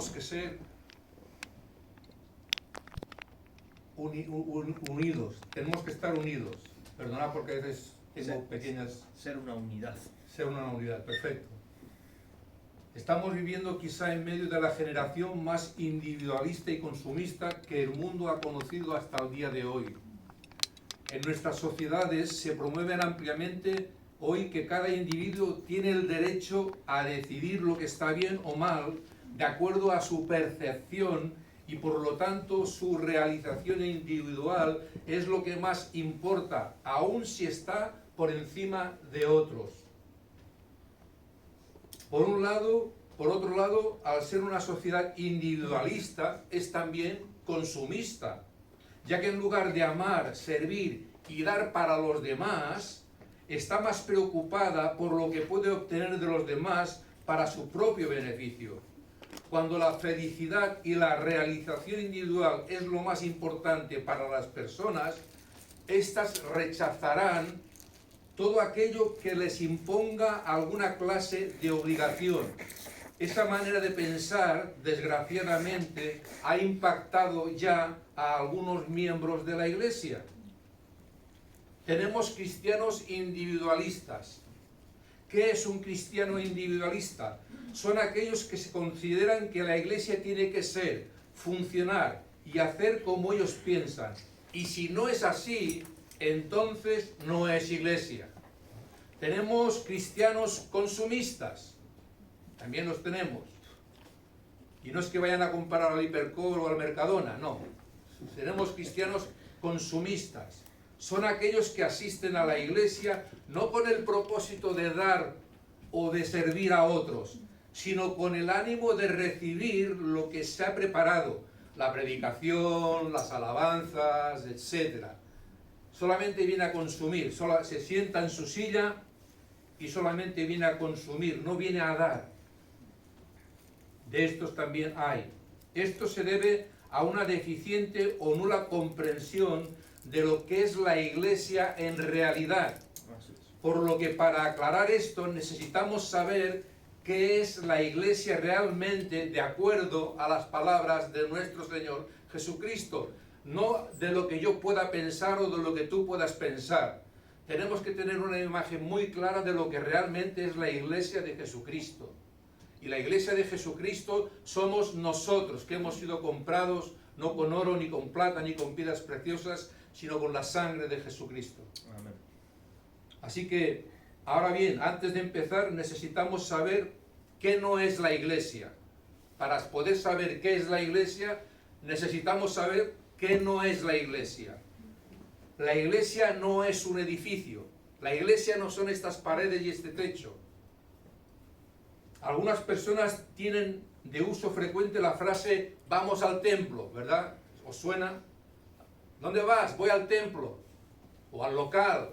tenemos que ser unidos, tenemos que estar unidos. Perdona porque a veces tengo pequeñas... Ser una unidad. Ser una unidad, perfecto. Estamos viviendo quizá en medio de la generación más individualista y consumista que el mundo ha conocido hasta el día de hoy. En nuestras sociedades se promueven ampliamente hoy que cada individuo tiene el derecho a decidir lo que está bien o mal de acuerdo a su percepción y por lo tanto su realización individual es lo que más importa, aun si está por encima de otros. Por otro lado, al ser una sociedad individualista, es también consumista, ya que en lugar de amar, servir y dar para los demás, está más preocupada por lo que puede obtener de los demás para su propio beneficio. Cuando la felicidad y la realización individual es lo más importante para las personas, éstas rechazarán todo aquello que les imponga alguna clase de obligación. Esa manera de pensar, desgraciadamente, ha impactado ya a algunos miembros de la Iglesia. Tenemos cristianos individualistas. ¿Qué es un cristiano individualista? Son aquellos que se consideran que la Iglesia tiene que ser, funcionar y hacer como ellos piensan. Y si no es así, entonces no es Iglesia. Tenemos cristianos consumistas. También los tenemos. Y no es que vayan a comparar al Hipercor o al Mercadona, no. Tenemos cristianos consumistas. Son aquellos que asisten a la Iglesia no con el propósito de dar o de servir a otros, sino con el ánimo de recibir lo que se ha preparado, la predicación, las alabanzas, etc. Solamente viene a consumir, se sienta en su silla y solamente viene a consumir, no viene a dar. De estos también hay. Esto se debe a una deficiente o nula comprensión de lo que es la Iglesia en realidad. Por lo que para aclarar esto necesitamos saber qué es la Iglesia realmente de acuerdo a las palabras de nuestro Señor Jesucristo, no de lo que yo pueda pensar o de lo que tú puedas pensar. Tenemos que tener una imagen muy clara de lo que realmente es la Iglesia de Jesucristo. Y la Iglesia de Jesucristo somos nosotros, que hemos sido comprados no con oro, ni con plata, ni con piedras preciosas, sino con la sangre de Jesucristo. Amén. Así que, ahora bien, antes de empezar necesitamos saber qué no es la Iglesia. Para poder saber qué es la Iglesia, necesitamos saber qué no es la Iglesia. La Iglesia no es un edificio. La Iglesia no son estas paredes y este techo. Algunas personas tienen de uso frecuente la frase vamos al templo, ¿verdad? ¿Os suena? ¿Dónde vas? Voy al templo o al local.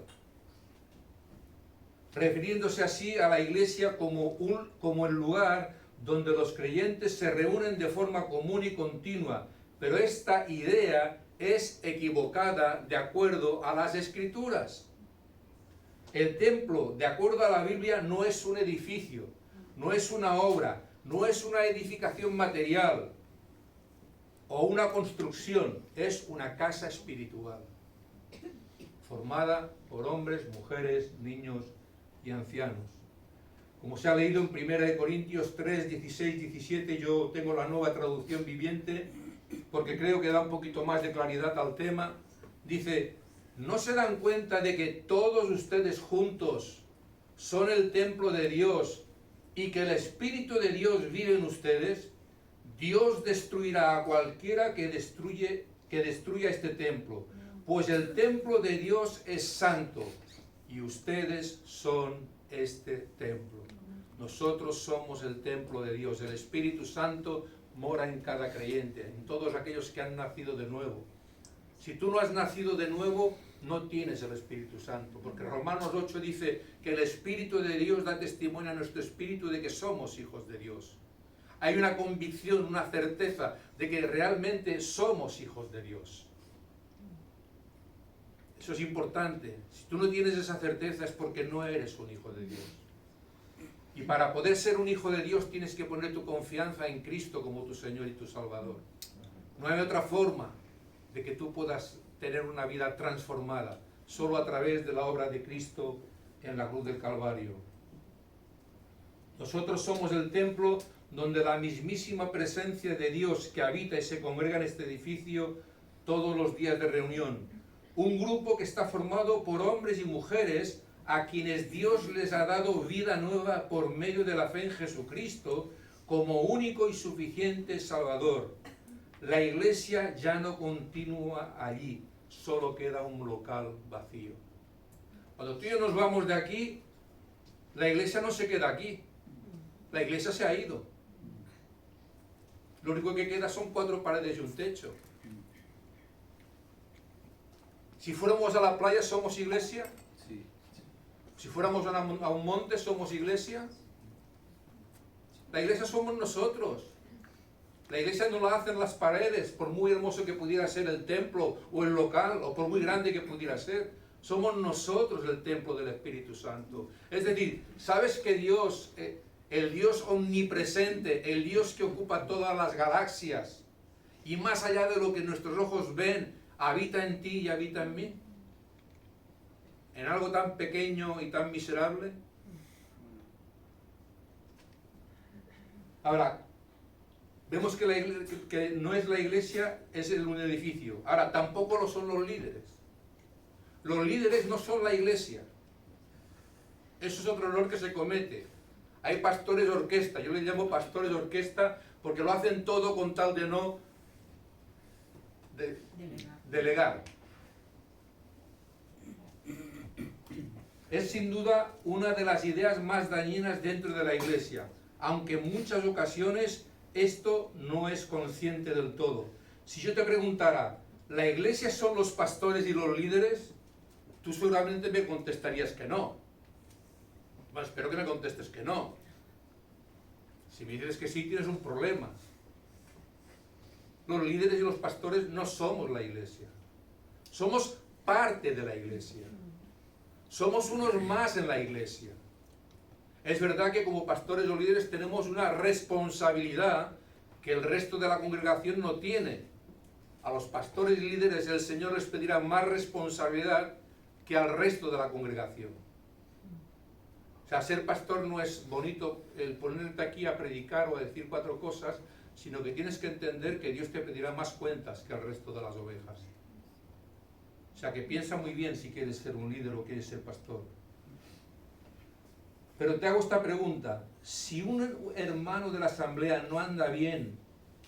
Refiriéndose así a la Iglesia como el lugar donde los creyentes se reúnen de forma común y continua. Pero esta idea es equivocada de acuerdo a las Escrituras. El templo, de acuerdo a la Biblia, no es un edificio, no es una obra, no es una edificación material o una construcción, es una casa espiritual, formada por hombres, mujeres, niños y ancianos. Como se ha leído en 1 Corintios 3, 16, 17, yo tengo la Nueva Traducción Viviente, porque creo que da un poquito más de claridad al tema. Dice, ¿no se dan cuenta de que todos ustedes juntos son el templo de Dios y que el Espíritu de Dios vive en ustedes? Dios destruirá a cualquiera que destruya este templo, pues el templo de Dios es santo y ustedes son este templo. Nosotros somos el templo de Dios. El Espíritu Santo mora en cada creyente, en todos aquellos que han nacido de nuevo. Si tú no has nacido de nuevo, no tienes el Espíritu Santo, porque Romanos 8 dice que el Espíritu de Dios da testimonio a nuestro espíritu de que somos hijos de Dios. Hay una convicción, una certeza de que realmente somos hijos de Dios. Eso es importante. Si tú no tienes esa certeza es porque no eres un hijo de Dios. Y para poder ser un hijo de Dios tienes que poner tu confianza en Cristo como tu Señor y tu Salvador. No hay otra forma de que tú puedas tener una vida transformada, solo a través de la obra de Cristo en la cruz del Calvario. Nosotros somos el templo donde la mismísima presencia de Dios que habita y se congrega en este edificio todos los días de reunión. Un grupo que está formado por hombres y mujeres a quienes Dios les ha dado vida nueva por medio de la fe en Jesucristo como único y suficiente Salvador. La iglesia ya no continúa allí, solo queda un local vacío. Cuando tú y yo nos vamos de aquí, la iglesia no se queda aquí, la iglesia se ha ido. Lo único que queda son 4 paredes y un techo. Si fuéramos a la playa, ¿somos iglesia? Sí. Si fuéramos a un monte, ¿somos iglesia? La iglesia somos nosotros. La iglesia no la hacen las paredes, por muy hermoso que pudiera ser el templo o el local, o por muy grande que pudiera ser. Somos nosotros el templo del Espíritu Santo. Es decir, ¿sabes que Dios, el Dios omnipresente, el Dios que ocupa todas las galaxias, y más allá de lo que nuestros ojos ven, habita en ti y habita en mí? ¿En algo tan pequeño y tan miserable? Ahora, vemos que no es la iglesia, es un edificio. Ahora, tampoco lo son los líderes. Los líderes no son la iglesia. Eso es otro error que se comete. Hay pastores de orquesta, yo les llamo pastores de orquesta porque lo hacen todo con tal de no delegar. Es sin duda una de las ideas más dañinas dentro de la iglesia, aunque en muchas ocasiones esto no es consciente del todo. Si yo te preguntara, ¿la iglesia son los pastores y los líderes? Tú seguramente me contestarías que no. Bueno, espero que me contestes que no. Si me dices que sí, tienes un problema. Los líderes y los pastores no somos la iglesia. Somos parte de la iglesia. Somos unos más en la iglesia. Es verdad que como pastores o líderes tenemos una responsabilidad que el resto de la congregación no tiene. A los pastores y líderes el Señor les pedirá más responsabilidad que al resto de la congregación. O sea, ser pastor no es bonito el ponerte aquí a predicar o a decir 4 cosas, sino que tienes que entender que Dios te pedirá más cuentas que al resto de las ovejas. O sea, que piensa muy bien si quieres ser un líder o quieres ser pastor. Pero te hago esta pregunta: si un hermano de la asamblea no anda bien,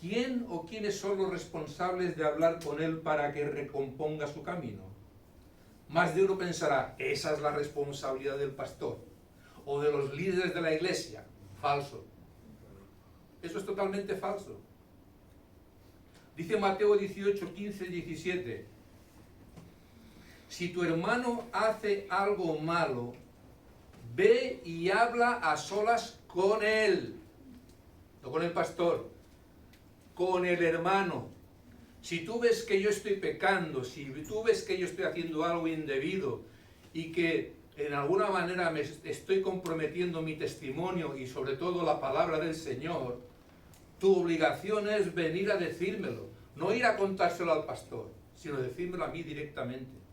¿quién o quiénes son los responsables de hablar con él para que recomponga su camino? Más de uno pensará, esa es la responsabilidad del pastor o de los líderes de la iglesia. Falso. Eso es totalmente falso. Dice Mateo 18, 15 y 17: si tu hermano hace algo malo, ve y habla a solas con él, no con el pastor, con el hermano. Si tú ves que yo estoy pecando, si tú ves que yo estoy haciendo algo indebido y que en alguna manera me estoy comprometiendo mi testimonio y sobre todo la palabra del Señor, tu obligación es venir a decírmelo, no ir a contárselo al pastor, sino decírmelo a mí directamente.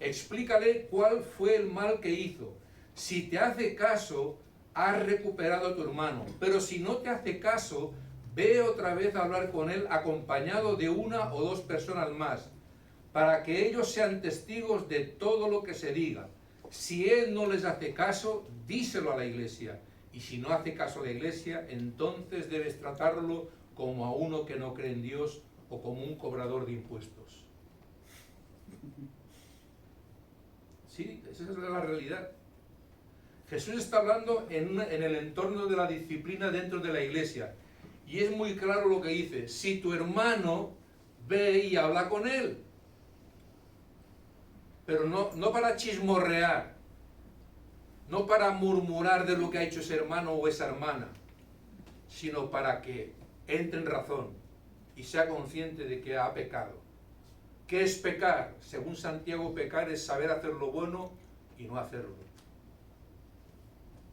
Explícale cuál fue el mal que hizo. Si te hace caso, has recuperado a tu hermano. Pero si no te hace caso, ve otra vez a hablar con él acompañado de 1 o 2 personas más, para que ellos sean testigos de todo lo que se diga. Si él no les hace caso, díselo a la iglesia. Y si no hace caso a la iglesia, entonces debes tratarlo como a uno que no cree en Dios o como un cobrador de impuestos. Sí, esa es la realidad. Jesús está hablando en el entorno de la disciplina dentro de la iglesia. Y es muy claro lo que dice: si tu hermano, ve y habla con él. Pero no para chismorrear, no para murmurar de lo que ha hecho ese hermano o esa hermana, sino para que entre en razón y sea consciente de que ha pecado. ¿Qué es pecar? Según Santiago, pecar es saber hacer lo bueno y no hacerlo.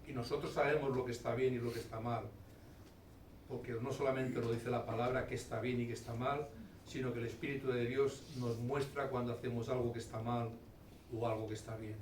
Y nosotros sabemos lo que está bien y lo que está mal, porque no solamente lo dice la palabra que está bien y que está mal, sino que el Espíritu de Dios nos muestra cuando hacemos algo que está mal o algo que está bien.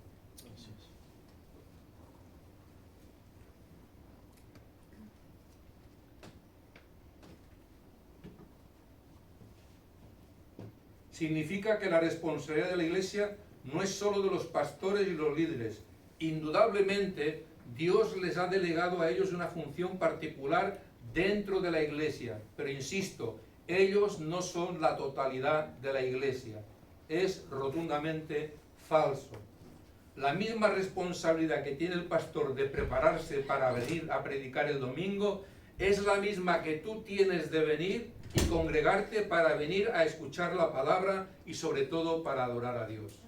Significa que la responsabilidad de la Iglesia no es solo de los pastores y los líderes. Indudablemente, Dios les ha delegado a ellos una función particular dentro de la Iglesia. Pero insisto, ellos no son la totalidad de la Iglesia. Es rotundamente falso. La misma responsabilidad que tiene el pastor de prepararse para venir a predicar el domingo es la misma que tú tienes de venir y congregarte para venir a escuchar la palabra y sobre todo para adorar a Dios.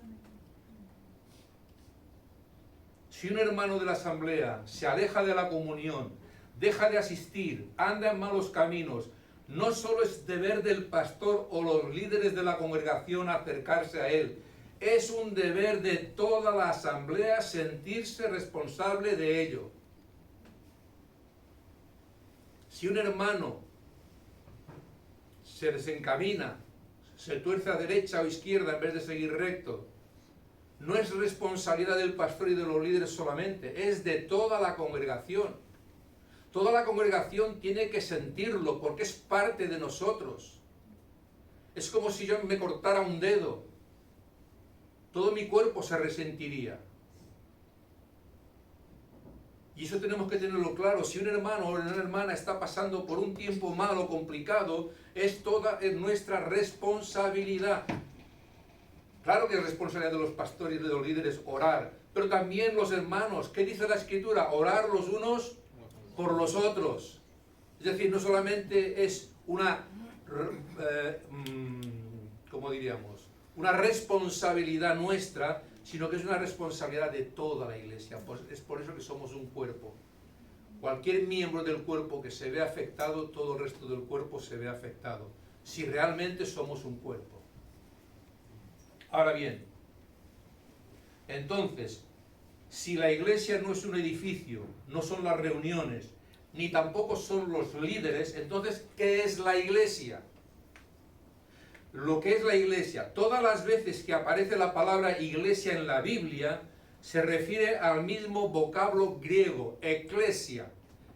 Si un hermano de la asamblea se aleja de la comunión, deja de asistir, anda en malos caminos, no solo es deber del pastor o los líderes de la congregación acercarse a él, es un deber de toda la asamblea sentirse responsable de ello. Si un hermano se desencamina, se tuerce a derecha o izquierda en vez de seguir recto, no es responsabilidad del pastor y de los líderes solamente, es de toda la congregación. Toda la congregación tiene que sentirlo porque es parte de nosotros. Es como si yo me cortara un dedo. Todo mi cuerpo se resentiría. Y eso tenemos que tenerlo claro. Si un hermano o una hermana está pasando por un tiempo malo, complicado, es nuestra responsabilidad. Claro que es responsabilidad de los pastores y de los líderes orar, pero también los hermanos. ¿Qué dice la Escritura? Orar los unos por los otros. Es decir, no solamente es una, ¿cómo diríamos? Una responsabilidad nuestra, sino que es una responsabilidad de toda la Iglesia. Pues es por eso que somos un cuerpo. Cualquier miembro del cuerpo que se ve afectado, todo el resto del cuerpo se ve afectado. Si realmente somos un cuerpo. Ahora bien, entonces, si la Iglesia no es un edificio, no son las reuniones, ni tampoco son los líderes, entonces, ¿qué es la Iglesia? Lo que es la Iglesia, todas las veces que aparece la palabra Iglesia en la Biblia, se refiere al mismo vocablo griego, eklesia,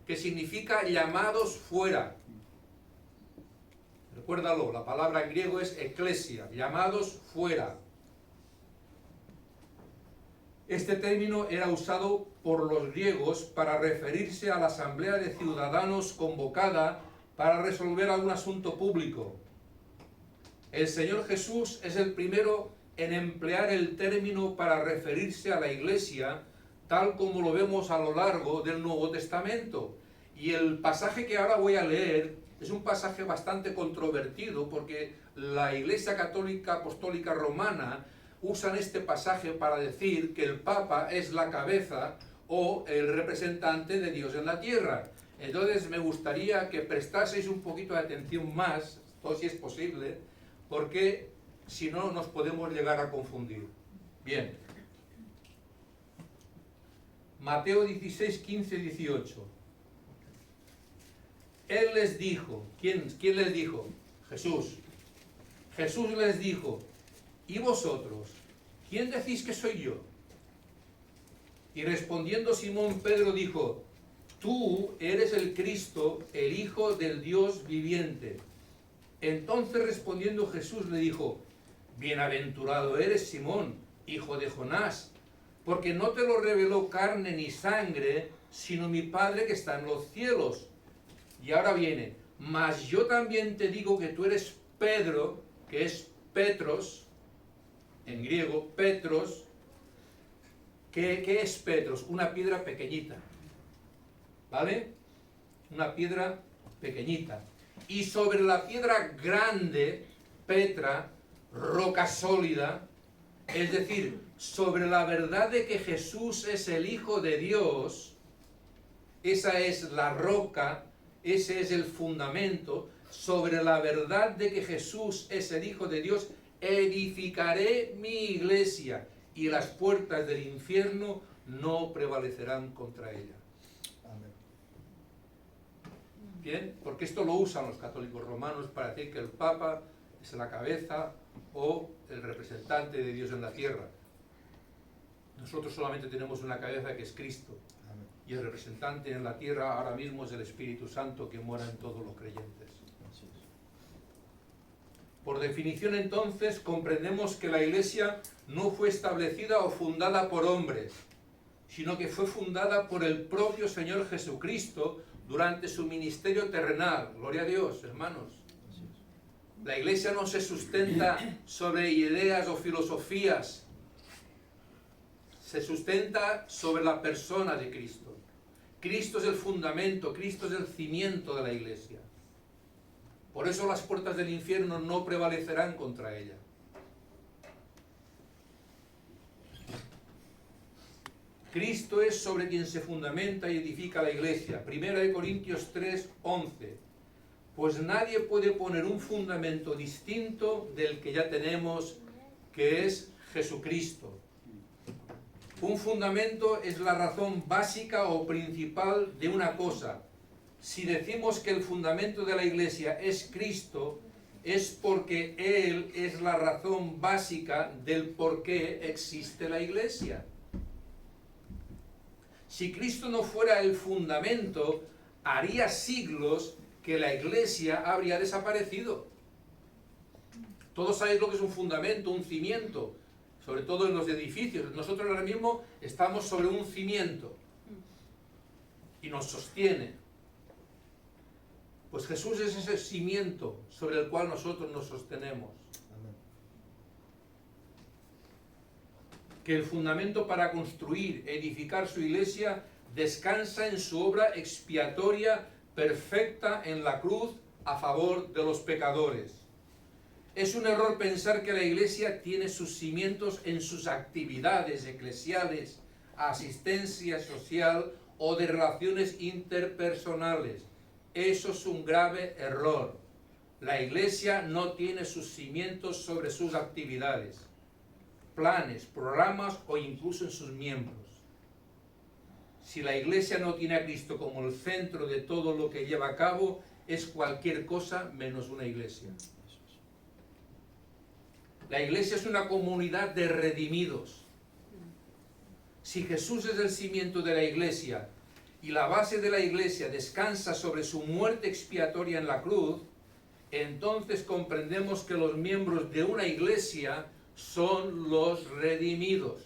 que significa llamados fuera. Recuérdalo, la palabra en griego es eklesia, llamados fuera. Este término era usado por los griegos para referirse a la asamblea de ciudadanos convocada para resolver algún asunto público. El Señor Jesús es el primero en emplear el término para referirse a la Iglesia, tal como lo vemos a lo largo del Nuevo Testamento. Y el pasaje que ahora voy a leer es un pasaje bastante controvertido, porque la Iglesia Católica Apostólica Romana usan este pasaje para decir que el Papa es la cabeza o el representante de Dios en la tierra. Entonces me gustaría que prestaseis un poquito de atención más, todo si es posible, porque si no nos podemos llegar a confundir. Bien. Mateo 16, 15, 18. Él les dijo, ¿quién les dijo? Jesús. Jesús les dijo, ¿y vosotros? ¿Quién decís que soy yo? Y respondiendo Simón Pedro dijo, tú eres el Cristo, el Hijo del Dios viviente. Entonces respondiendo Jesús le dijo, bienaventurado eres Simón, hijo de Jonás, porque no te lo reveló carne ni sangre, sino mi Padre que está en los cielos. Y ahora viene, mas yo también te digo que tú eres Pedro, que es Petros, en griego, Petros. ¿Qué es Petros? Una piedra pequeñita, ¿vale? Una piedra pequeñita. Y sobre la piedra grande, Petra, roca sólida, es decir, sobre la verdad de que Jesús es el Hijo de Dios, esa es la roca, ese es el fundamento, sobre la verdad de que Jesús es el Hijo de Dios, edificaré mi iglesia y las puertas del infierno no prevalecerán contra ella. Bien, porque esto lo usan los católicos romanos para decir que el Papa es la cabeza o el representante de Dios en la tierra. Nosotros solamente tenemos una cabeza que es Cristo. Y el representante en la tierra ahora mismo es el Espíritu Santo que mora en todos los creyentes. Por definición, entonces, comprendemos que la Iglesia no fue establecida o fundada por hombres, sino que fue fundada por el propio Señor Jesucristo durante su ministerio terrenal. Gloria a Dios, hermanos. La Iglesia no se sustenta sobre ideas o filosofías, se sustenta sobre la persona de Cristo. Cristo es el fundamento, Cristo es el cimiento de la Iglesia. Por eso las puertas del infierno no prevalecerán contra ella. Cristo es sobre quien se fundamenta y edifica la Iglesia. 1 Corintios 3, 11. Pues nadie puede poner un fundamento distinto del que ya tenemos, que es Jesucristo. Un fundamento es la razón básica o principal de una cosa. Si decimos que el fundamento de la Iglesia es Cristo, es porque Él es la razón básica del por qué existe la Iglesia. Si Cristo no fuera el fundamento, haría siglos que la Iglesia habría desaparecido. Todos sabéis lo que es un fundamento, un cimiento, sobre todo en los edificios. Nosotros ahora mismo estamos sobre un cimiento y nos sostiene. Pues Jesús es ese cimiento sobre el cual nosotros nos sostenemos. Amén. Que el fundamento para construir, edificar su iglesia descansa en su obra expiatoria perfecta en la cruz a favor de los pecadores. Es un error pensar que la iglesia tiene sus cimientos en sus actividades eclesiales, asistencia social o de relaciones interpersonales. Eso es un grave error. La Iglesia no tiene sus cimientos sobre sus actividades, planes, programas o incluso en sus miembros. Si la Iglesia no tiene a Cristo como el centro de todo lo que lleva a cabo, es cualquier cosa menos una Iglesia. La Iglesia es una comunidad de redimidos. Si Jesús es el cimiento de la Iglesia, y la base de la Iglesia descansa sobre su muerte expiatoria en la cruz, entonces comprendemos que los miembros de una Iglesia son los redimidos.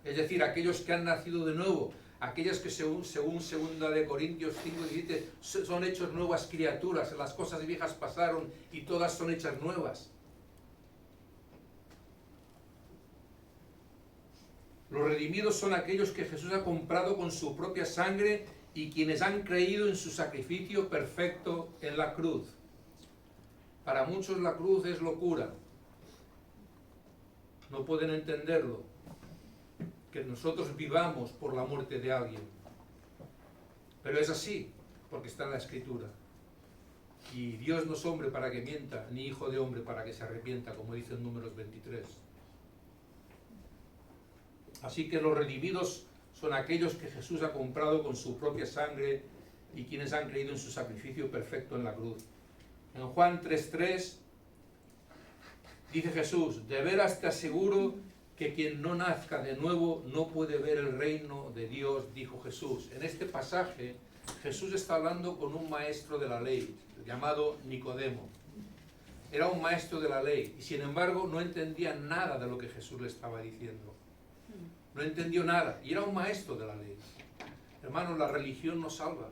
Es decir, aquellos que han nacido de nuevo, aquellas que según 2 Corintios 5:17 son hechos nuevas criaturas, las cosas viejas pasaron y todas son hechas nuevas. Los redimidos son aquellos que Jesús ha comprado con su propia sangre y quienes han creído en su sacrificio perfecto en la cruz. Para muchos la cruz es locura. No pueden entenderlo. Que nosotros vivamos por la muerte de alguien. Pero es así, porque está en la Escritura. Y Dios no es hombre para que mienta, ni hijo de hombre para que se arrepienta, como dice en Números 23. Así que los redimidos son aquellos que Jesús ha comprado con su propia sangre y quienes han creído en su sacrificio perfecto en la cruz. En Juan 3:3 dice Jesús: de veras te aseguro que quien no nazca de nuevo no puede ver el reino de Dios, dijo Jesús. En este pasaje Jesús está hablando con un maestro de la ley llamado Nicodemo. Era un maestro de la ley y sin embargo no entendía nada de lo que Jesús le estaba diciendo. No entendió nada y era un maestro de la ley. Hermanos, la religión no salva.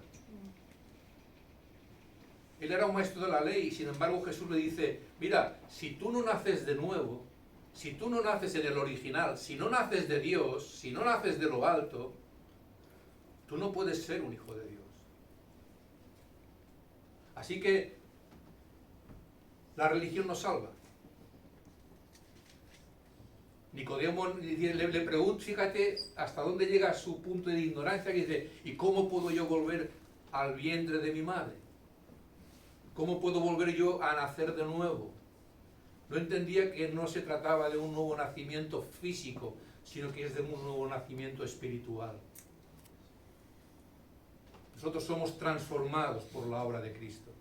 Él era un maestro de la ley y sin embargo Jesús le dice: mira, si tú no naces de nuevo, si tú no naces en el original, si no naces de Dios, si no naces de lo alto, tú no puedes ser un hijo de Dios. Así que la religión no salva. Nicodemo le pregunta, fíjate hasta dónde llega su punto de ignorancia, que dice: ¿y cómo puedo yo volver al vientre de mi madre? ¿Cómo puedo volver yo a nacer de nuevo? No entendía que no se trataba de un nuevo nacimiento físico, sino que es de un nuevo nacimiento espiritual. Nosotros somos transformados por la obra de Cristo.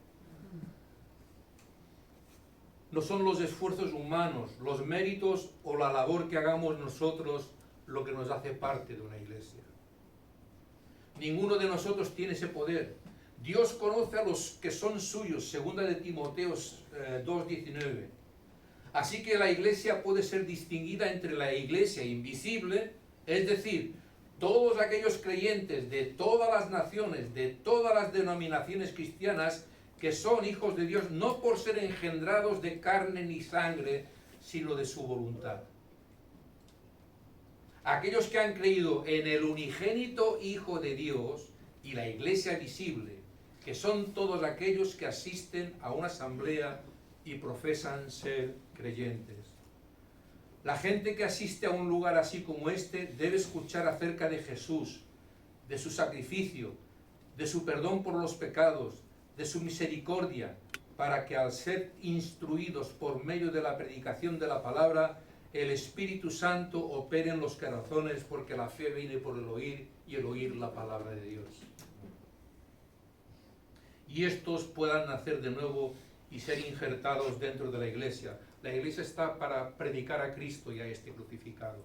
No son los esfuerzos humanos, los méritos o la labor que hagamos nosotros lo que nos hace parte de una iglesia. Ninguno de nosotros tiene ese poder. Dios conoce a los que son suyos, segunda de Timoteo 2:19. Así que la iglesia puede ser distinguida entre la iglesia invisible, es decir, todos aquellos creyentes de todas las naciones, de todas las denominaciones cristianas, que son hijos de Dios no por ser engendrados de carne ni sangre, sino de su voluntad. Aquellos que han creído en el unigénito Hijo de Dios y la iglesia visible, que son todos aquellos que asisten a una asamblea y profesan ser creyentes. La gente que asiste a un lugar así como este debe escuchar acerca de Jesús, de su sacrificio, de su perdón por los pecados, de su misericordia, para que al ser instruidos por medio de la predicación de la palabra, el Espíritu Santo opere en los corazones, porque la fe viene por el oír y el oír la palabra de Dios. Y estos puedan nacer de nuevo y ser injertados dentro de la iglesia. La iglesia está para predicar a Cristo y a este crucificado.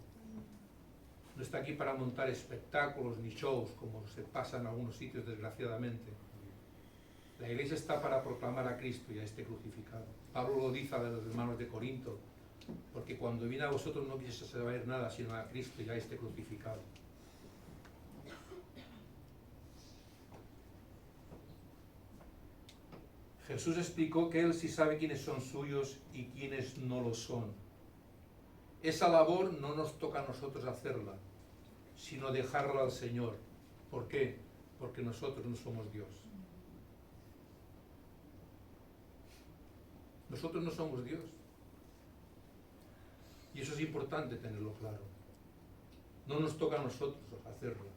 No está aquí para montar espectáculos ni shows, como se pasa en algunos sitios desgraciadamente. La iglesia está para proclamar a Cristo y a este crucificado. Pablo lo dice a los hermanos de Corinto, porque cuando vine a vosotros no quise saber nada sino a Cristo y a este crucificado. Jesús explicó que Él sí sabe quiénes son suyos y quiénes no lo son. Esa labor no nos toca a nosotros hacerla, sino dejarla al Señor. ¿Por qué? Porque nosotros no somos Dios. Nosotros no somos Dios. Y eso es importante tenerlo claro. No nos toca a nosotros hacerlo,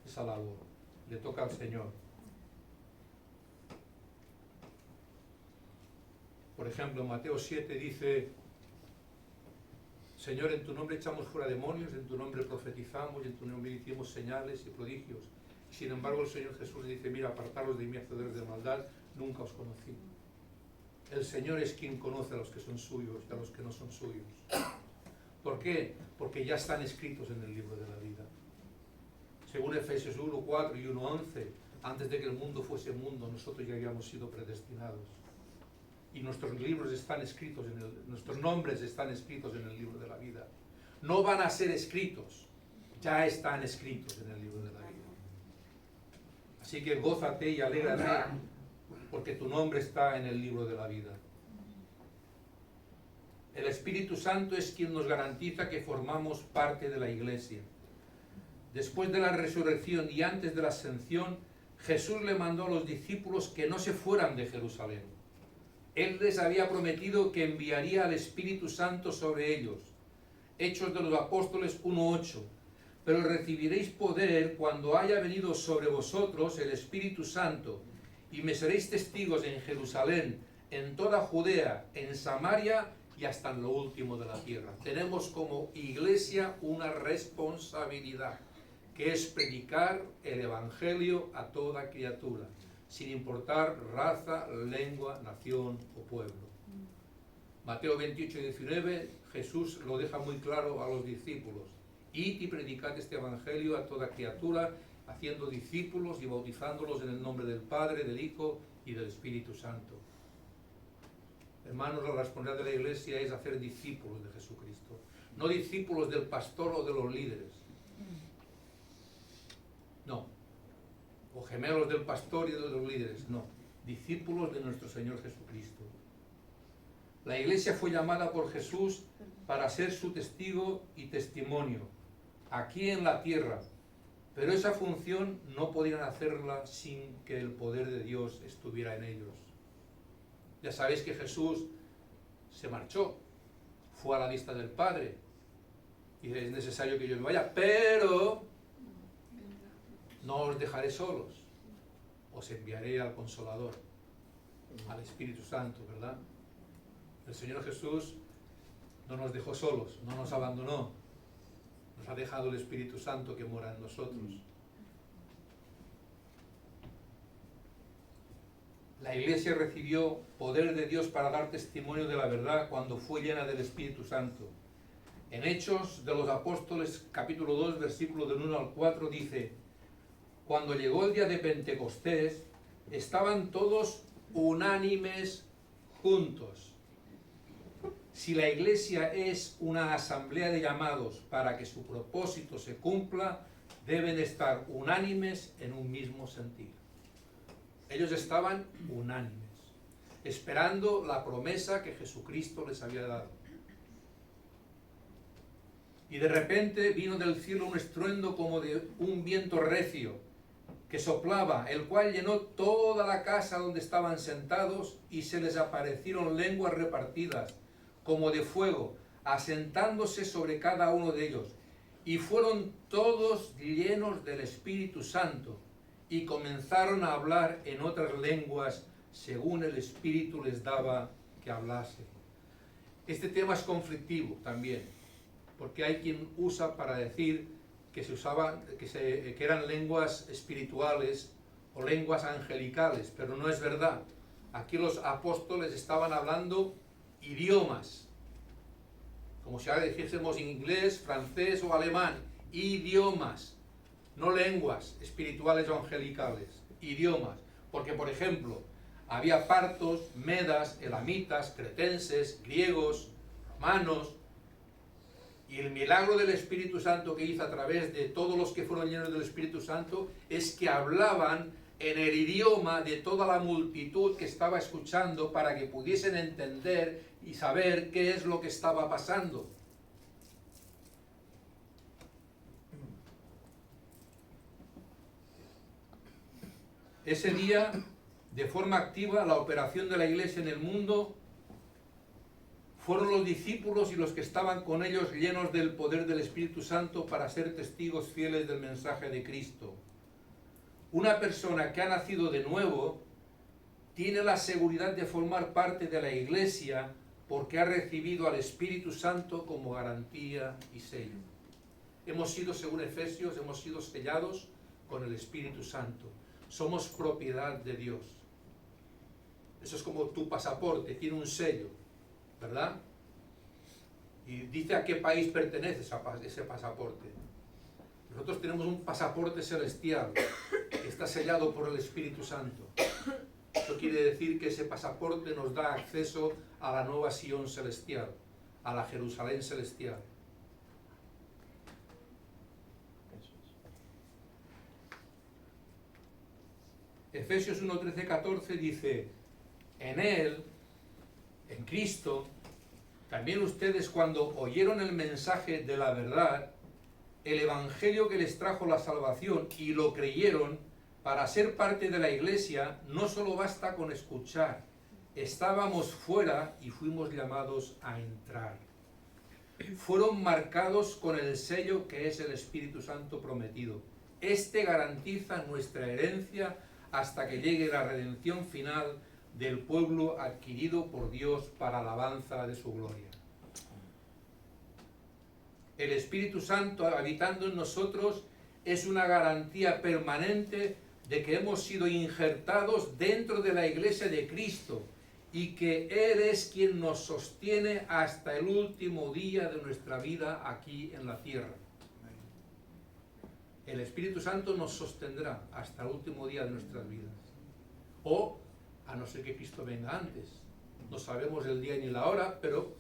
esa labor. Le toca al Señor. Por ejemplo, en Mateo 7 dice: Señor, en tu nombre echamos fuera demonios, en tu nombre profetizamos, y en tu nombre hicimos señales y prodigios. Sin embargo, el Señor Jesús dice: mira, apartaros de mí, hacedores de maldad, nunca os conocí. El Señor es quien conoce a los que son suyos y a los que no son suyos. ¿Por qué? Porque ya están escritos en el libro de la vida. Según Efesios 1:4 y 1:11, antes de que el mundo fuese mundo, nosotros ya habíamos sido predestinados. Y nuestros libros están escritos nuestros nombres están escritos en el libro de la vida. No van a ser escritos, ya están escritos en el libro de la vida. Así que gózate y alégrate, porque tu nombre está en el libro de la vida. El Espíritu Santo es quien nos garantiza que formamos parte de la iglesia. Después de la resurrección y antes de la ascensión, Jesús le mandó a los discípulos que no se fueran de Jerusalén. Él les había prometido que enviaría al Espíritu Santo sobre ellos. Hechos de los Apóstoles 1:8. Pero recibiréis poder cuando haya venido sobre vosotros el Espíritu Santo, y me seréis testigos en Jerusalén, en toda Judea, en Samaria y hasta en lo último de la tierra. Tenemos como iglesia una responsabilidad, que es predicar el Evangelio a toda criatura, sin importar raza, lengua, nación o pueblo. Mateo 28:19, Jesús lo deja muy claro a los discípulos: id y predicad este Evangelio a toda criatura, haciendo discípulos y bautizándolos en el nombre del Padre, del Hijo y del Espíritu Santo. Hermanos, la responsabilidad de la iglesia es hacer discípulos de Jesucristo, no discípulos del pastor o de los líderes. No. O gemelos del pastor y de los líderes. No. Discípulos de nuestro Señor Jesucristo. La iglesia fue llamada por Jesús para ser su testigo y testimonio aquí en la tierra, pero esa función no podían hacerla sin que el poder de Dios estuviera en ellos. Ya sabéis que Jesús se marchó, fue a la vista del Padre, y es necesario que yo me vaya, pero no os dejaré solos, os enviaré al Consolador, al Espíritu Santo, ¿verdad? El Señor Jesús no nos dejó solos, no nos abandonó, nos ha dejado el Espíritu Santo que mora en nosotros. La iglesia recibió poder de Dios para dar testimonio de la verdad cuando fue llena del Espíritu Santo. En Hechos de los Apóstoles, capítulo 2, versículo del 1 al 4, dice: cuando llegó el día de Pentecostés, estaban todos unánimes juntos. Si la iglesia es una asamblea de llamados para que su propósito se cumpla, deben estar unánimes en un mismo sentir. Ellos estaban unánimes, esperando la promesa que Jesucristo les había dado. Y de repente vino del cielo un estruendo como de un viento recio, que soplaba, el cual llenó toda la casa donde estaban sentados, y se les aparecieron lenguas repartidas, como de fuego, asentándose sobre cada uno de ellos. Y fueron todos llenos del Espíritu Santo, y comenzaron a hablar en otras lenguas, según el Espíritu les daba que hablase. Este tema es conflictivo también, porque hay quien usa para decir que se usaban, que eran lenguas espirituales o lenguas angelicales, pero no es verdad. Aquí los apóstoles estaban hablando idiomas, como si ahora dijésemos en inglés, francés o alemán, idiomas, no lenguas espirituales o angelicales, idiomas. Porque, por ejemplo, había partos, medas, elamitas, cretenses, griegos, romanos, y el milagro del Espíritu Santo que hizo a través de todos los que fueron llenos del Espíritu Santo es que hablaban en el idioma de toda la multitud que estaba escuchando, para que pudiesen entender y saber qué es lo que estaba pasando. Ese día, de forma activa, la operación de la iglesia en el mundo fueron los discípulos y los que estaban con ellos llenos del poder del Espíritu Santo para ser testigos fieles del mensaje de Cristo. Una persona que ha nacido de nuevo tiene la seguridad de formar parte de la iglesia porque ha recibido al Espíritu Santo como garantía y sello. Hemos sido, según Efesios, hemos sido sellados con el Espíritu Santo. Somos propiedad de Dios. Eso es como tu pasaporte, tiene un sello, ¿verdad? Y dice a qué país pertenece ese pasaporte. Nosotros tenemos un pasaporte celestial que está sellado por el Espíritu Santo. Eso quiere decir que ese pasaporte nos da acceso a la nueva Sion celestial, a la Jerusalén celestial. Efesios 1, 13, 14 dice: en Él, en Cristo, también ustedes, cuando oyeron el mensaje de la verdad, el evangelio que les trajo la salvación, y lo creyeron, para ser parte de la iglesia, no solo basta con escuchar. Estábamos fuera y fuimos llamados a entrar. Fueron marcados con el sello que es el Espíritu Santo prometido. Este garantiza nuestra herencia hasta que llegue la redención final del pueblo adquirido por Dios para alabanza de su gloria. El Espíritu Santo habitando en nosotros es una garantía permanente de que hemos sido injertados dentro de la iglesia de Cristo y que Él es quien nos sostiene hasta el último día de nuestra vida aquí en la tierra. El Espíritu Santo nos sostendrá hasta el último día de nuestras vidas. O, a no ser que Cristo venga antes. No sabemos el día ni la hora, pero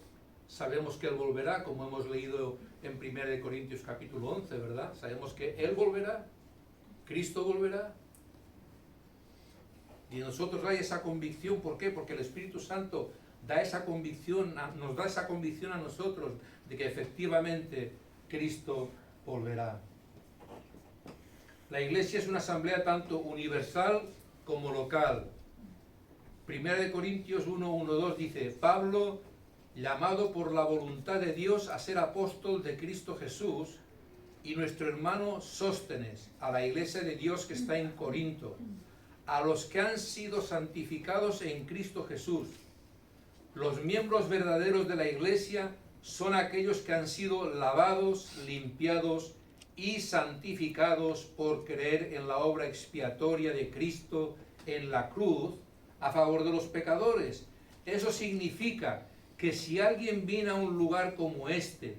sabemos que Él volverá, como hemos leído en 1 Corintios capítulo 11, ¿verdad? Sabemos que Él volverá, Cristo volverá. Y nosotros hay esa convicción. ¿Por qué? Porque el Espíritu Santo da esa convicción, nos da esa convicción a nosotros de que efectivamente Cristo volverá. La iglesia es una asamblea tanto universal como local. 1 Corintios 1, 1, 2 dice: Pablo, llamado por la voluntad de Dios a ser apóstol de Cristo Jesús, y nuestro hermano Sóstenes, a la iglesia de Dios que está en Corinto, a los que han sido santificados en Cristo Jesús. Los miembros verdaderos de la iglesia son aquellos que han sido lavados, limpiados y santificados por creer en la obra expiatoria de Cristo en la cruz, a favor de los pecadores. Eso significa que si alguien viene a un lugar como este,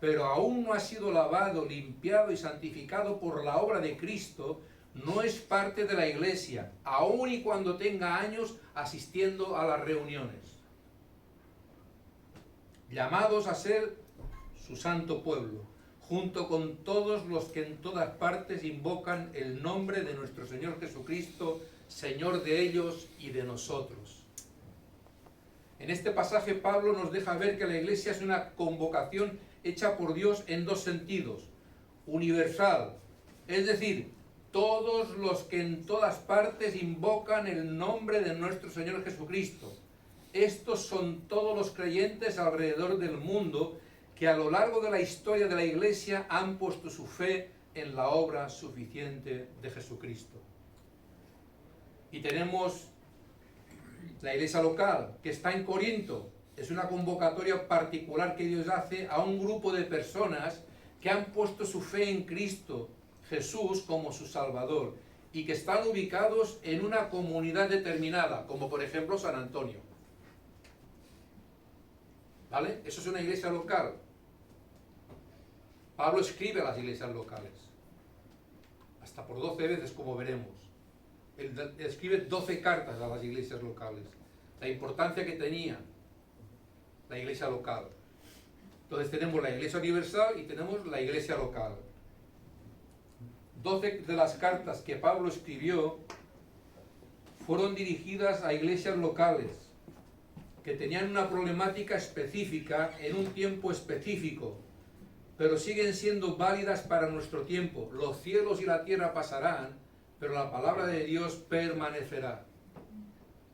pero aún no ha sido lavado, limpiado y santificado por la obra de Cristo, no es parte de la iglesia, aun y cuando tenga años asistiendo a las reuniones. Llamados a ser su santo pueblo, junto con todos los que en todas partes invocan el nombre de nuestro Señor Jesucristo, Señor de ellos y de nosotros. En este pasaje Pablo nos deja ver que la iglesia es una convocación hecha por Dios en dos sentidos. Universal, es decir, todos los que en todas partes invocan el nombre de nuestro Señor Jesucristo. Estos son todos los creyentes alrededor del mundo que a lo largo de la historia de la iglesia han puesto su fe en la obra suficiente de Jesucristo. Y tenemos la iglesia local, que está en Corinto. Es una convocatoria particular que Dios hace a un grupo de personas que han puesto su fe en Cristo Jesús como su Salvador y que están ubicados en una comunidad determinada, como por ejemplo San Antonio. ¿Vale? Eso es una iglesia local. Pablo escribe a las iglesias locales, hasta por 12 veces, como veremos. Él escribe 12 cartas a las iglesias locales. La importancia que tenía la iglesia local. Entonces tenemos la iglesia universal y tenemos la iglesia local. 12 de las cartas que Pablo escribió fueron dirigidas a iglesias locales que tenían una problemática específica en un tiempo específico, pero siguen siendo válidas para nuestro tiempo. Los cielos y la tierra pasarán, pero la palabra de Dios permanecerá.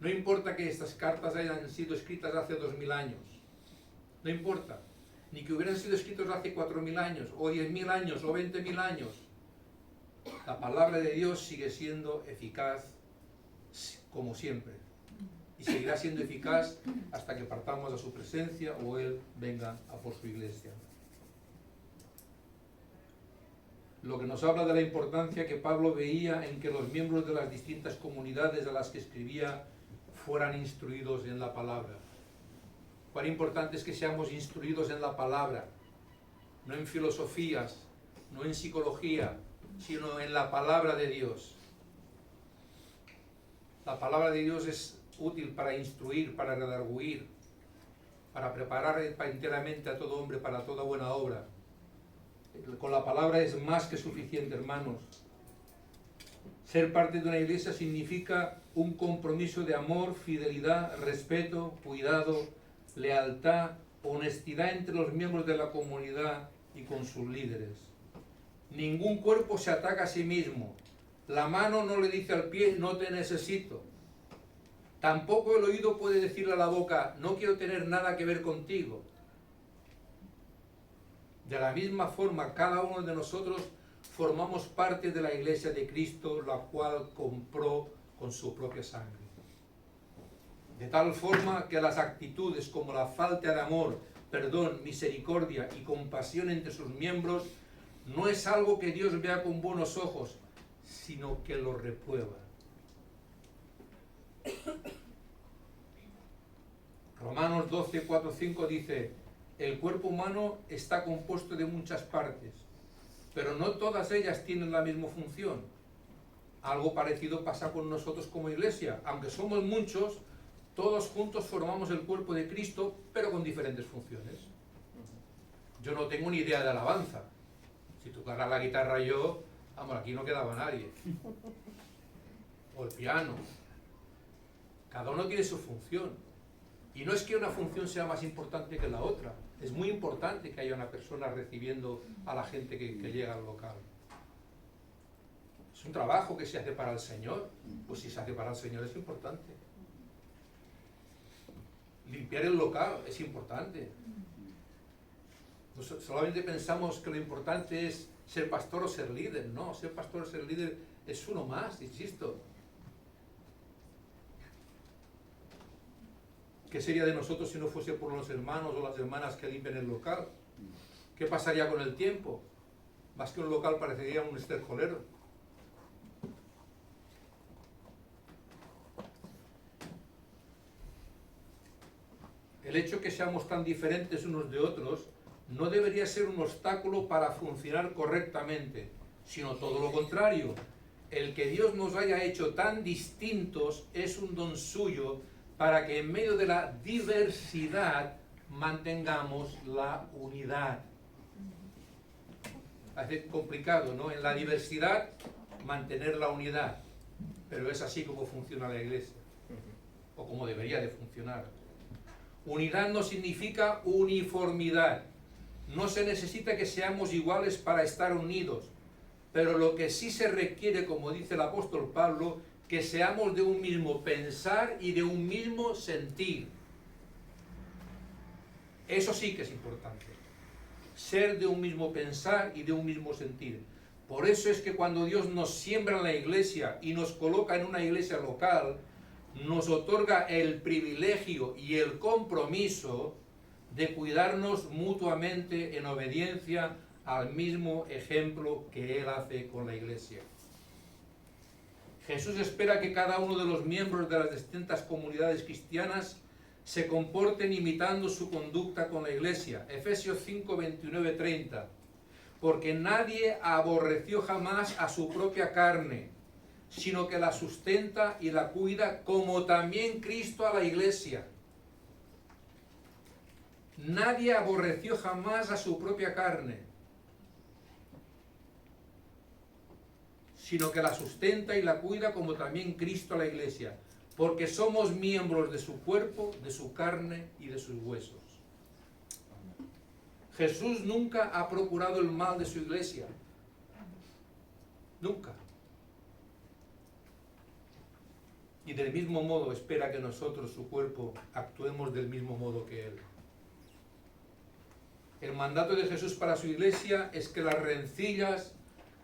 No importa que estas cartas hayan sido escritas hace 2000 años, no importa, ni que hubieran sido escritas hace 4000 años, o 10.000 años, o 20.000 años. La palabra de Dios sigue siendo eficaz como siempre, y seguirá siendo eficaz hasta que partamos a su presencia o Él venga a por su iglesia. Lo que nos habla de la importancia que Pablo veía en que los miembros de las distintas comunidades a las que escribía fueran instruidos en la palabra. Cuán importante es que seamos instruidos en la palabra, no en filosofías, no en psicología, sino en la palabra de Dios. La palabra de Dios es útil para instruir, para redarguir, para preparar enteramente a todo hombre para toda buena obra. Con la palabra es más que suficiente, hermanos. Ser parte de una iglesia significa un compromiso de amor, fidelidad, respeto, cuidado, lealtad, honestidad entre los miembros de la comunidad y con sus líderes. Ningún cuerpo se ataca a sí mismo. La mano no le dice al pie, no te necesito. Tampoco el oído puede decirle a la boca, no quiero tener nada que ver contigo. De la misma forma, cada uno de nosotros formamos parte de la iglesia de Cristo, la cual compró con su propia sangre. De tal forma que las actitudes como la falta de amor, perdón, misericordia y compasión entre sus miembros no es algo que Dios vea con buenos ojos, sino que lo reprueba. Romanos 12, 4, 5 dice: el cuerpo humano está compuesto de muchas partes, pero no todas ellas tienen la misma función. Algo parecido pasa con nosotros como iglesia. Aunque somos muchos, todos juntos formamos el cuerpo de Cristo, pero con diferentes funciones. Yo no tengo ni idea de alabanza. Si tocara la guitarra yo, vamos, aquí no quedaba nadie. O el piano. Cada uno tiene su función. Y no es que una función sea más importante que la otra. Es muy importante que haya una persona recibiendo a la gente que llega al local. Es un trabajo que se hace para el Señor. Pues si se hace para el Señor es importante. Limpiar el local es importante. Solamente pensamos que lo importante es ser pastor o ser líder. No, ser pastor o ser líder es uno más, insisto. ¿Qué sería de nosotros si no fuese por los hermanos o las hermanas que limpian el local? ¿Qué pasaría con el tiempo? Más que un local parecería un estercolero. El hecho de que seamos tan diferentes unos de otros no debería ser un obstáculo para funcionar correctamente, sino todo lo contrario. El que Dios nos haya hecho tan distintos es un don suyo para que en medio de la diversidad mantengamos la unidad. Parece complicado, ¿no? En la diversidad mantener la unidad, pero es así como funciona la Iglesia, o como debería de funcionar. Unidad no significa uniformidad. No se necesita que seamos iguales para estar unidos, pero lo que sí se requiere, como dice el apóstol Pablo, que seamos de un mismo pensar y de un mismo sentir. Eso sí que es importante. Ser de un mismo pensar y de un mismo sentir. Por eso es que cuando Dios nos siembra en la iglesia y nos coloca en una iglesia local, nos otorga el privilegio y el compromiso de cuidarnos mutuamente en obediencia al mismo ejemplo que Él hace con la iglesia. Jesús espera que cada uno de los miembros de las distintas comunidades cristianas se comporten imitando su conducta con la iglesia. Efesios 5, 29, 30. Porque nadie aborreció jamás a su propia carne, sino que la sustenta y la cuida, como también Cristo a la iglesia. Nadie aborreció jamás a su propia carne, sino que la sustenta y la cuida, como también Cristo a la iglesia, porque somos miembros de su cuerpo, de su carne y de sus huesos. Jesús nunca ha procurado el mal de su iglesia. Nunca. Y del mismo modo espera que nosotros, su cuerpo, actuemos del mismo modo que Él. El mandato de Jesús para su iglesia es que las rencillas,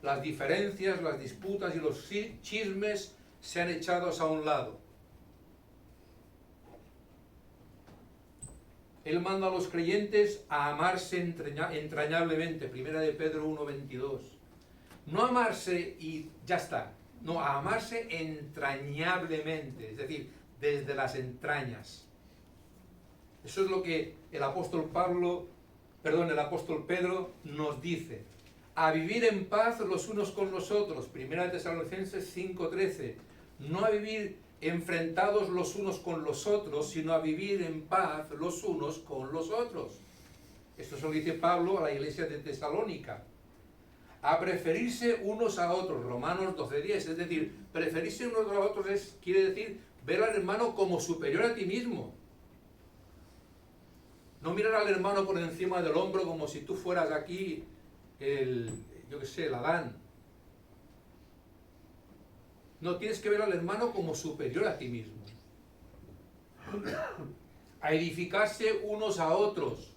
las diferencias, las disputas y los chismes sean echados a un lado. Él manda a los creyentes a amarse entrañablemente, 1 de Pedro 1:22. No amarse y ya está, no, a amarse entrañablemente, es decir, desde las entrañas. Eso es lo que el apóstol Pedro nos dice. A vivir en paz los unos con los otros, 1 Tesalonicenses 5:13. No a vivir enfrentados los unos con los otros, sino a vivir en paz los unos con los otros. Esto se lo dice Pablo a la iglesia de Tesalónica. A preferirse unos a otros, Romanos 12:10. Es decir, preferirse unos a otros quiere decir ver al hermano como superior a ti mismo. No mirar al hermano por encima del hombro como si tú fueras aquí el Adán. No, tienes que ver al hermano como superior a ti mismo. A edificarse unos a otros.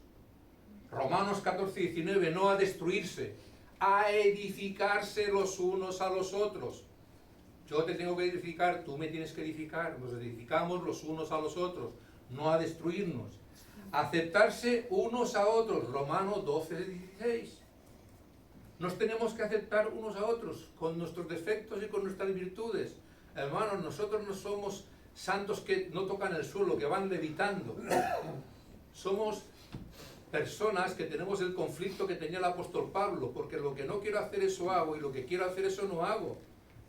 Romanos 14:19, no a destruirse, a edificarse los unos a los otros. Yo te tengo que edificar, tú me tienes que edificar, nos edificamos los unos a los otros, no a destruirnos. Aceptarse unos a otros, Romanos 12:16. Nos tenemos que aceptar unos a otros, con nuestros defectos y con nuestras virtudes. Hermanos, nosotros no somos santos que no tocan el suelo, que van levitando. Somos personas que tenemos el conflicto que tenía el apóstol Pablo, porque lo que no quiero hacer eso hago, y lo que quiero hacer eso no hago.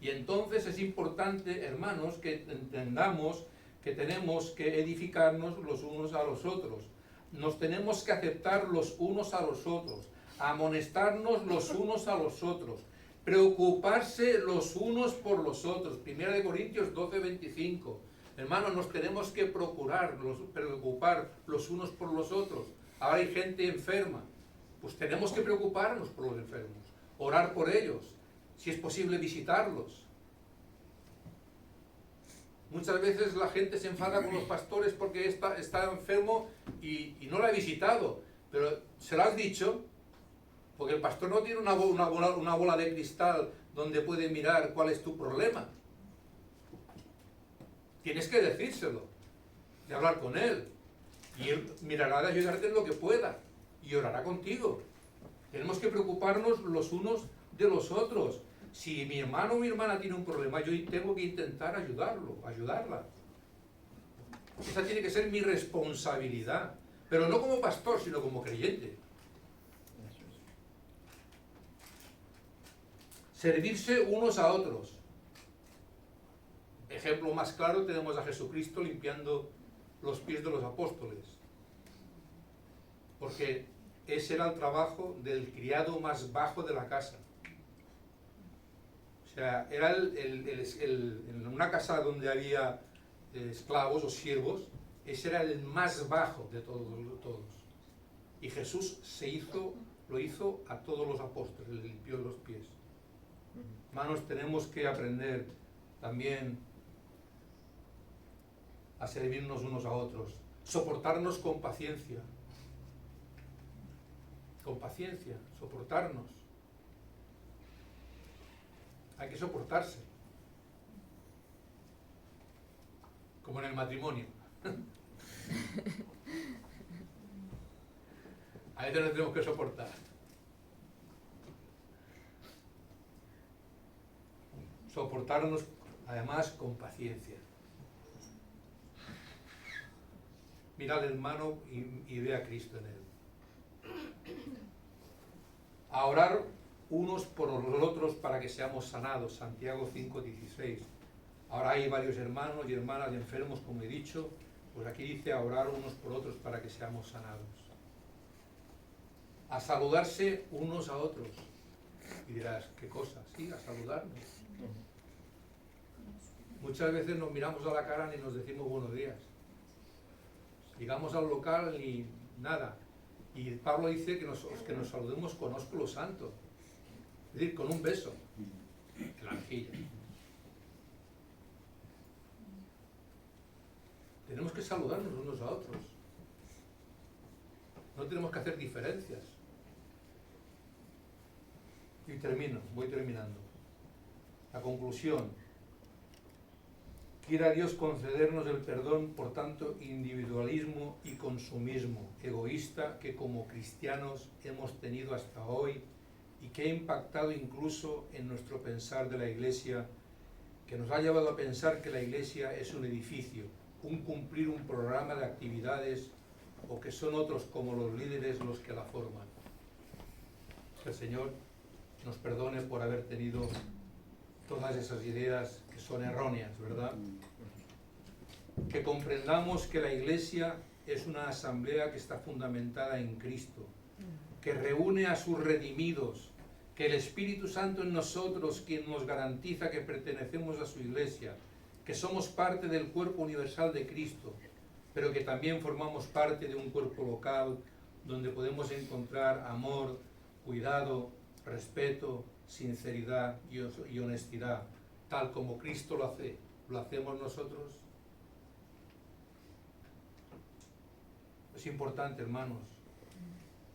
Y entonces es importante, hermanos, que entendamos que tenemos que edificarnos los unos a los otros. Nos tenemos que aceptar los unos a los otros, amonestarnos los unos a los otros, preocuparse los unos por los otros. 1 Corintios 12:25. Hermanos, nos tenemos que preocupar los unos por los otros. Ahora hay gente enferma, pues tenemos que preocuparnos por los enfermos, orar por ellos, si es posible visitarlos. Muchas veces la gente se enfada con los pastores porque está enfermo y no lo ha visitado, pero se lo has dicho, porque el pastor no tiene una bola de cristal donde puede mirar cuál es tu problema. Tienes que decírselo, de hablar con él, y él mirará de ayudarte en lo que pueda y orará contigo. Tenemos que preocuparnos los unos de los otros. Si mi hermano o mi hermana tiene un problema, yo tengo que intentar ayudarla. Esa tiene que ser mi responsabilidad, pero no como pastor, sino como creyente. Servirse unos a otros. Ejemplo más claro tenemos a Jesucristo limpiando los pies de los apóstoles. Porque ese era el trabajo del criado más bajo de la casa. O sea, era en una casa donde había esclavos o siervos, ese era el más bajo de todos. Y Jesús lo hizo a todos los apóstoles, le limpió los pies. Hermanos, tenemos que aprender también a servirnos unos a otros, soportarnos con paciencia, soportarnos. Hay que soportarse, como en el matrimonio. A veces nos tenemos que soportar. Soportarnos, además, con paciencia. Mira al hermano y ve a Cristo en él. A orar unos por los otros para que seamos sanados. Santiago 5:16. Ahora hay varios hermanos y hermanas enfermos, como he dicho. Pues aquí dice a orar unos por otros para que seamos sanados. A saludarse unos a otros. Y dirás, ¿qué cosa? Sí, a saludarnos. Muchas veces nos miramos a la cara ni nos decimos buenos días. Llegamos al local ni nada. Y Pablo dice que nos saludemos con ósculo santo. Es decir, con un beso en la mejilla. Tenemos que saludarnos unos a otros. No tenemos que hacer diferencias. Y voy terminando. La conclusión. Quiera Dios concedernos el perdón por tanto individualismo y consumismo egoísta que como cristianos hemos tenido hasta hoy y que ha impactado incluso en nuestro pensar de la Iglesia, que nos ha llevado a pensar que la Iglesia es un edificio, un cumplir un programa de actividades o que son otros como los líderes los que la forman. Que el Señor nos perdone por haber tenido todas esas ideas que son erróneas, ¿verdad? Que comprendamos que la Iglesia es una asamblea que está fundamentada en Cristo, que reúne a sus redimidos, que el Espíritu Santo en nosotros quien nos garantiza que pertenecemos a su Iglesia, que somos parte del cuerpo universal de Cristo, pero que también formamos parte de un cuerpo local donde podemos encontrar amor, cuidado, respeto, sinceridad y honestidad, tal como Cristo lo hace. ¿Lo hacemos nosotros? Es importante, hermanos.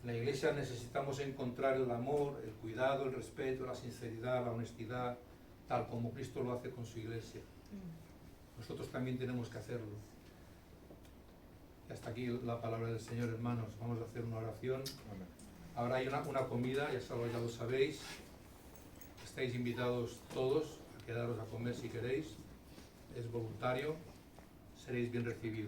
En la Iglesia necesitamos encontrar el amor, el cuidado, el respeto, la sinceridad, la honestidad, tal como Cristo lo hace con su Iglesia. Nosotros también tenemos que hacerlo. Y hasta aquí la palabra del Señor, hermanos. Vamos a hacer una oración. Ahora hay una comida, ya lo sabéis. Estáis invitados todos a quedaros a comer si queréis. Es voluntario. Seréis bien recibidos.